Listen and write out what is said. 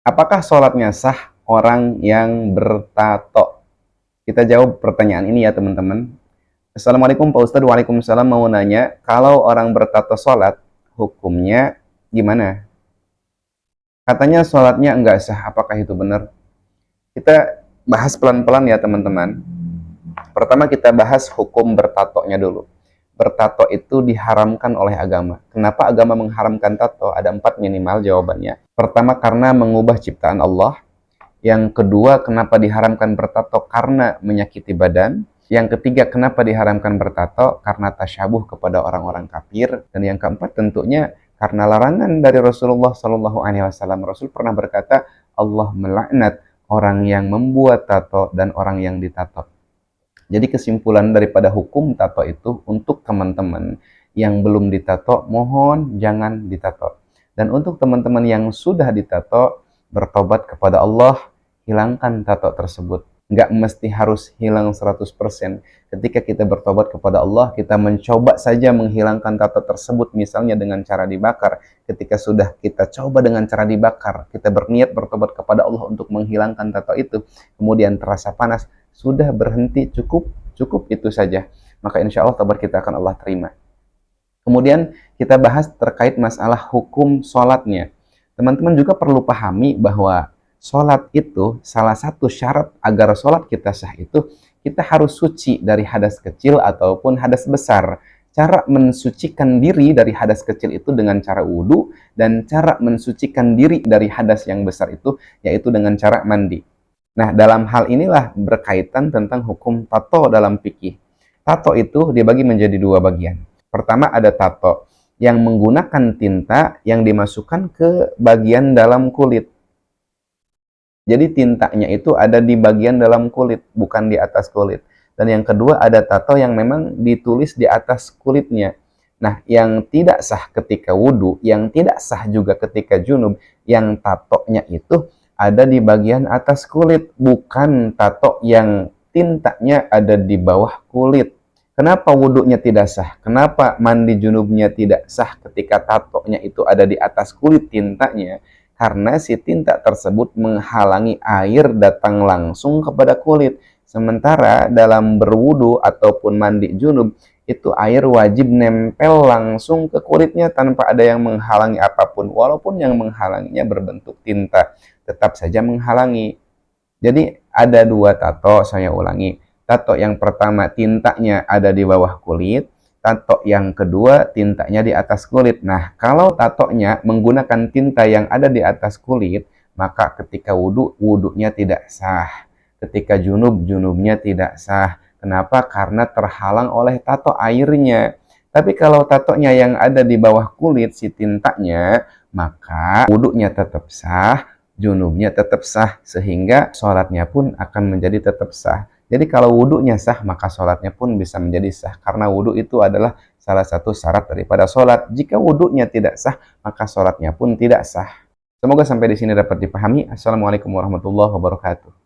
Apakah sholatnya sah orang yang bertato? Kita jawab pertanyaan ini ya teman-teman. Assalamualaikum Pak Ustadz. Waalaikumsalam. Mau nanya, kalau orang bertato sholat, hukumnya gimana? Katanya sholatnya enggak sah. Apakah itu benar? Kita bahas pelan-pelan ya teman-teman. Pertama kita bahas hukum bertatonya dulu. Bertato itu diharamkan oleh agama. Kenapa agama mengharamkan tato? Ada 4 minimal jawabannya. Pertama, karena mengubah ciptaan Allah. Yang kedua, kenapa diharamkan bertato? Karena menyakiti badan. Yang ketiga, kenapa diharamkan bertato? Karena tasyabuh kepada orang-orang kafir. Dan yang keempat, tentunya karena larangan dari Rasulullah SAW. Rasul pernah berkata, Allah melaknat orang yang membuat tato dan orang yang ditato. Jadi kesimpulan daripada hukum tato itu, untuk teman-teman yang belum ditato, mohon jangan ditato. Dan untuk teman-teman yang sudah ditato, bertobat kepada Allah, hilangkan tato tersebut. Nggak mesti harus hilang 100%. Ketika kita bertobat kepada Allah, kita mencoba saja menghilangkan tato tersebut, misalnya dengan cara dibakar. Ketika sudah kita coba dengan cara dibakar, kita berniat bertobat kepada Allah untuk menghilangkan tato itu, kemudian terasa panas, sudah berhenti, cukup itu saja. Maka insya Allah tobat kita akan Allah terima. Kemudian kita bahas terkait masalah hukum sholatnya. Teman-teman juga perlu pahami bahwa sholat itu salah satu syarat agar sholat kita sah itu, kita harus suci dari hadas kecil ataupun hadas besar. Cara mensucikan diri dari hadas kecil itu dengan cara wudhu, dan cara mensucikan diri dari hadas yang besar itu yaitu dengan cara mandi. Nah, dalam hal inilah berkaitan tentang hukum tato dalam fikih. Tato itu dibagi menjadi 2 bagian. Pertama, ada tato yang menggunakan tinta yang dimasukkan ke bagian dalam kulit. Jadi tintanya itu ada di bagian dalam kulit, bukan di atas kulit. Dan yang kedua, ada tato yang memang ditulis di atas kulitnya. Nah, yang tidak sah ketika wudhu, yang tidak sah juga ketika junub, yang tatonya itu ada di bagian atas kulit, bukan tato yang tintanya ada di bawah kulit. Kenapa wudhunya tidak sah? Kenapa mandi junubnya tidak sah ketika tatonya itu ada di atas kulit tintanya? Karena si tinta tersebut menghalangi air datang langsung kepada kulit. Sementara dalam berwudu ataupun mandi junub, itu air wajib nempel langsung ke kulitnya tanpa ada yang menghalangi apapun. Walaupun yang menghalanginya berbentuk tinta, tetap saja menghalangi. Jadi ada 2 tato, saya ulangi. Tato yang pertama tintanya ada di bawah kulit, tato yang kedua tintanya di atas kulit. Nah, kalau tatonya menggunakan tinta yang ada di atas kulit, maka ketika wudhu, wudhunya tidak sah. Ketika junub, junubnya tidak sah. Kenapa? Karena terhalang oleh tato airnya. Tapi kalau tatonya yang ada di bawah kulit, si tintanya, maka wudhunya tetap sah, junubnya tetap sah, sehingga sholatnya pun akan menjadi tetap sah. Jadi kalau wudhunya sah, maka sholatnya pun bisa menjadi sah. Karena wudhu itu adalah salah satu syarat daripada sholat. Jika wudhunya tidak sah, maka sholatnya pun tidak sah. Semoga sampai di sini dapat dipahami. Assalamualaikum warahmatullahi wabarakatuh.